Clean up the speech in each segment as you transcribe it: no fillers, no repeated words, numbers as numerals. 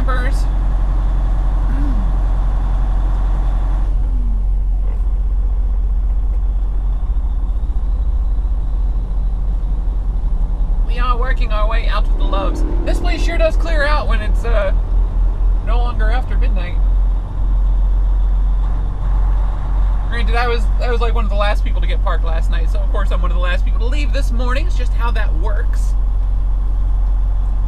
campers. We are working our way out to the Loves. This place sure does clear out when it's no longer after midnight. Granted, I was like one of the last people to get parked last night, so of course I'm one of the last people to leave this morning. It's just how that works.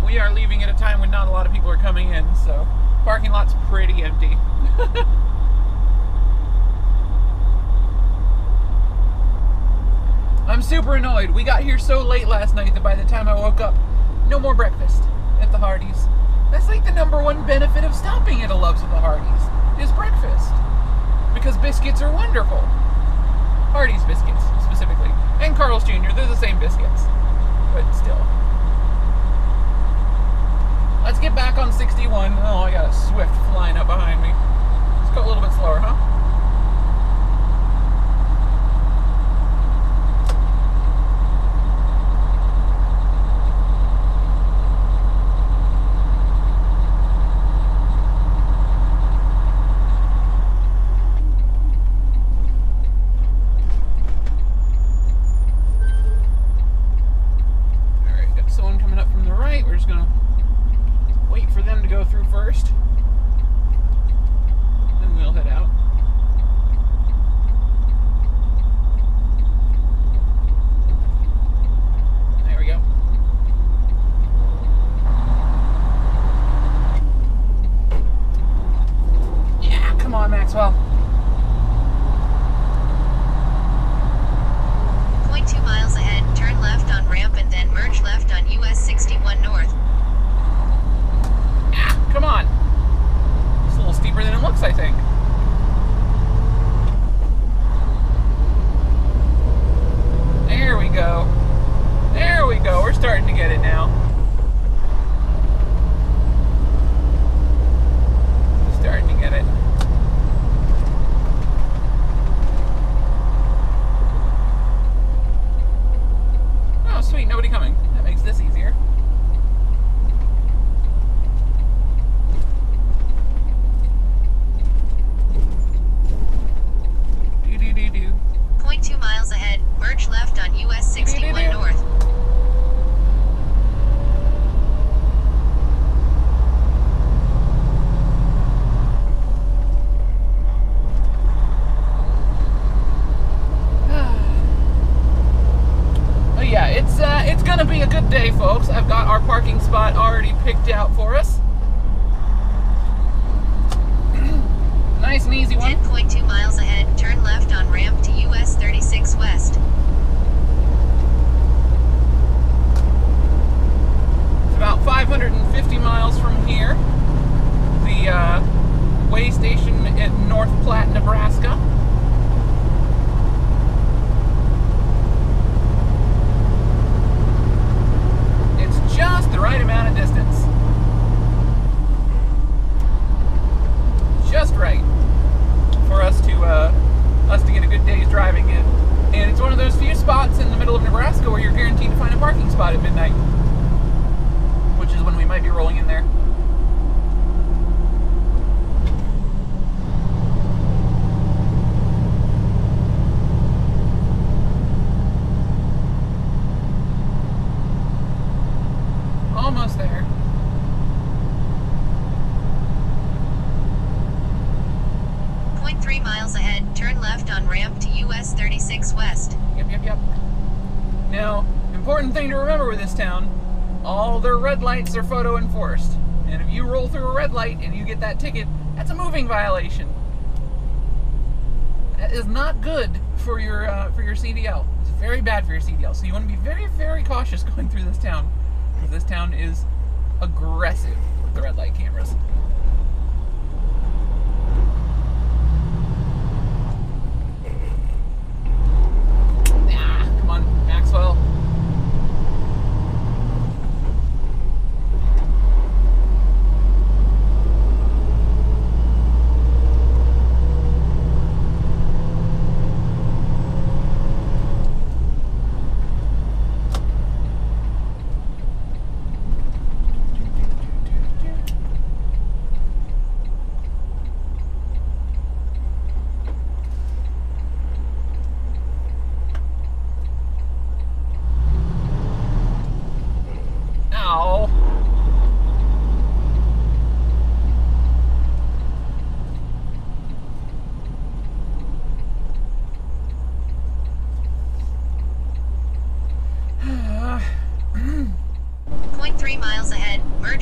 We are leaving at a time when not a lot of people are coming in, so parking lot's pretty empty. I'm super annoyed. We got here so late last night that by the time I woke up, no more breakfast at the Hardee's. That's like the #1 benefit of stopping at a Love's with the Hardee's, is breakfast. Because biscuits are wonderful. Hardee's biscuits, specifically. And Carl's Jr., they're the same biscuits. But still. Let's get back on 61. Oh, I got a Swift flying up behind me. Let's go a little bit slower, huh? First, then we'll head out. There we go. Yeah, come on, Maxwell. 0.2 miles ahead, turn left on ramp and then merge left on US 61 North. Come on. It's a little steeper than it looks, I think. There we go. There we go. We're starting to get it now. Starting to get it. Oh, sweet. Nobody coming. That makes this easier. Merge left on US 61 North. Oh yeah, it's gonna be a good day, folks. I've got our parking spot already picked out for us. Nice and easy one. 10.2 miles ahead, turn left on ramp to US 36 West. It's about 550 miles from here. The way station in North Platte, Nebraska. It's just the right amount of distance. Just right for us to get a good day's driving in. And it's one of those few spots in the middle of Nebraska where you're guaranteed to find a parking spot at midnight, which is when we might be rolling in there. Almost there. Miles ahead, turn left on ramp to US 36 West. Yep. Now, important thing to remember with this town, all their red lights are photo enforced. And if you roll through a red light and you get that ticket, that's a moving violation. That is not good for your CDL. It's very bad for your CDL. So you want to be very, very cautious going through this town, because this town is aggressive with the red light cameras. Come on, Maxwell.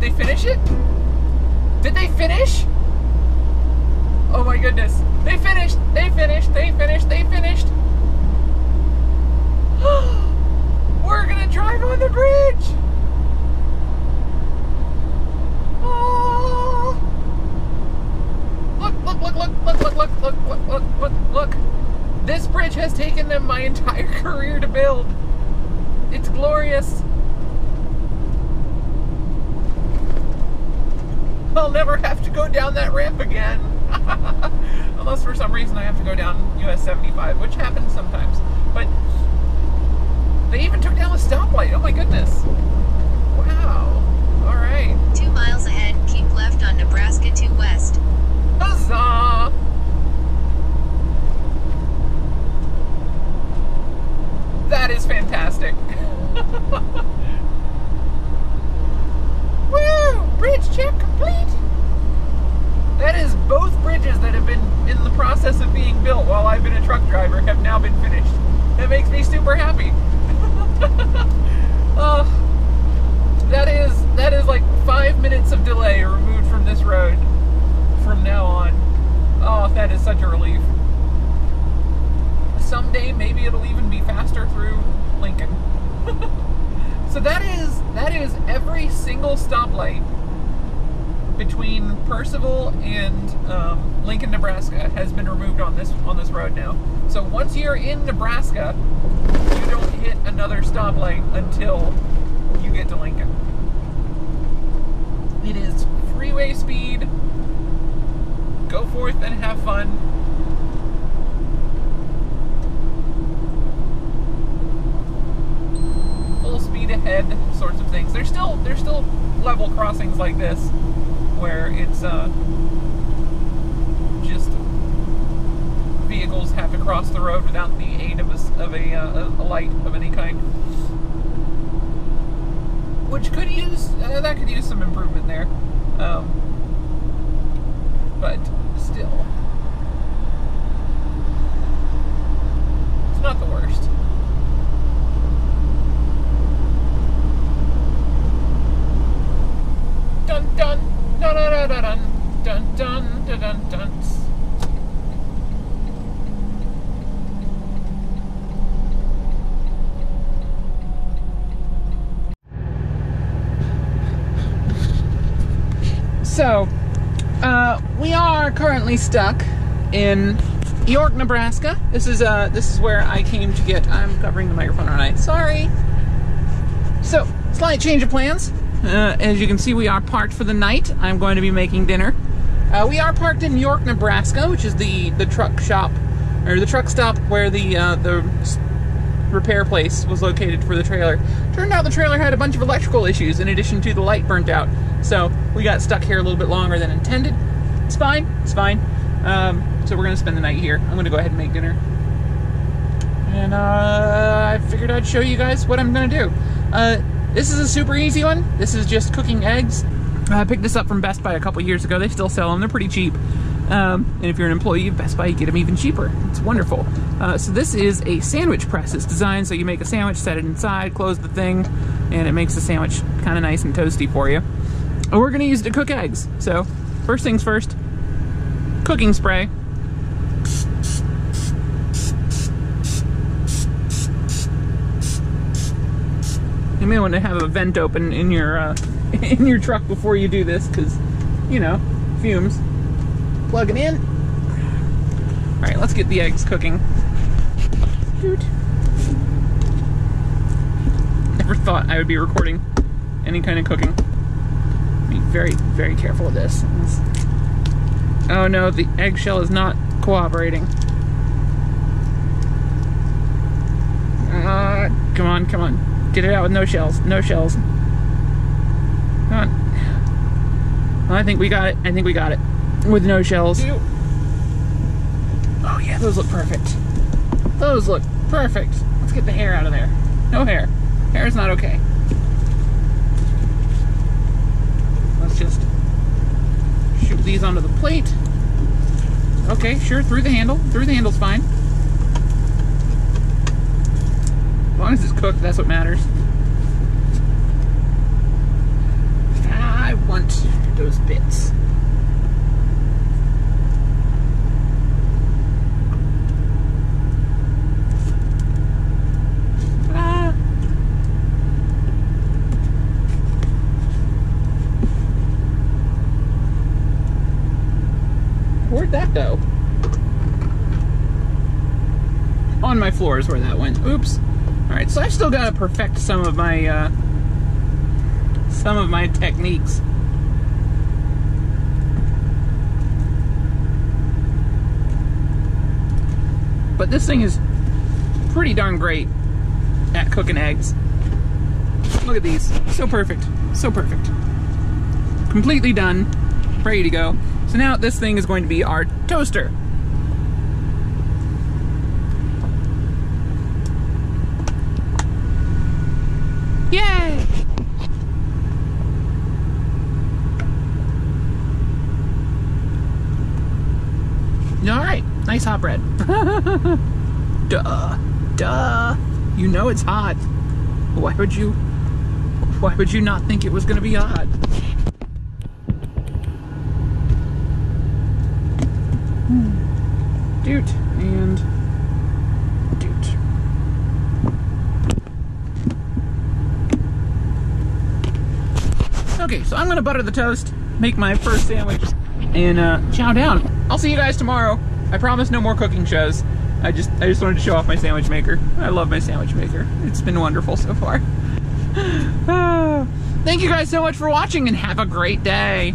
Did they finish it? Did they finish? Oh my goodness. They finished. They finished. They finished. They finished. We're gonna drive on the bridge. Oh. Look, look, look, look, look, look, look, look, look, look, look, look. This bridge has taken them my entire career to build. It's glorious. I'll never have to go down that ramp again. Unless for some reason I have to go down US 75, which happens sometimes. But they even took down the stoplight. Oh my goodness. Wow. All right. 2 miles ahead, keep left on Nebraska 2 West. Huzzah! That is fantastic. Woo! Bridge check complete! That is both bridges that have been in the process of being built while I've been a truck driver have now been finished. That makes me super happy. That is like 5 minutes of delay removed from this road from now on. Oh, that is such a relief. Someday maybe it'll even be faster through Lincoln. So that is every single stoplight between Percival and Lincoln, Nebraska has been removed on this road now. So once you're in Nebraska, you don't hit another stoplight until you get to Lincoln. It is freeway speed. Go forth and have fun. Full speed ahead sorts of things. There's still level crossings like this where it's just vehicles have to cross the road without the aid of a light of any kind, which could use that could use some improvement there, but still, it's not the worst. Dun dun dun dun dun dun dun dun dun dun. So, we are currently stuck in York, Nebraska. This is where I came to get. I'm covering the microphone, aren't I? Sorry. So, slight change of plans. As you can see, we are parked for the night. I'm going to be making dinner. We are parked in York, Nebraska, which is the truck shop, or the truck stop where the repair place was located for the trailer. Turned out the trailer had a bunch of electrical issues in addition to the light burnt out. So we got stuck here a little bit longer than intended. It's fine, it's fine. So we're gonna spend the night here. I'm gonna go ahead and make dinner. And I figured I'd show you guys what I'm gonna do. This is a super easy one. This is just cooking eggs. I picked this up from Best Buy a couple years ago. They still sell them. They're pretty cheap. And if you're an employee of Best Buy, you get them even cheaper. It's wonderful. So this is a sandwich press. It's designed so you make a sandwich, set it inside, close the thing, and it makes the sandwich kind of nice and toasty for you. And we're going to use it to cook eggs. So first things first, cooking spray. You may want to have a vent open in your truck before you do this, because, you know, fumes. Plug it in. All right, let's get the eggs cooking. Shoot. Never thought I would be recording any kind of cooking. Be very, very careful of this. Oh no, the eggshell is not cooperating. Come on, come on. Get it out with no shells. No shells. Come on. Well, I think we got it. I think we got it. With no shells. Oh yeah, those look perfect. Those look perfect. Let's get the hair out of there. No hair. Hair is not okay. Let's just shoot these onto the plate. Okay, sure, through the handle. Through the handle's fine. As long as it's cooked, that's what matters. I want those bits. Where'd that go? On my floor is where that went. Oops. Alright, so I've still got to perfect some of my techniques. But this thing is pretty darn great at cooking eggs. Look at these. So perfect. So perfect. Completely done. Ready to go. So now this thing is going to be our toaster. Yay! Alright, nice hot bread. Duh. You know it's hot. Why would you not think it was gonna be hot? Doot and doot. Okay, so I'm gonna butter the toast, make my first sandwich, and chow down. I'll see you guys tomorrow. I promise no more cooking shows. I just wanted to show off my sandwich maker. I love my sandwich maker. It's been wonderful so far. Thank you guys so much for watching, and have a great day.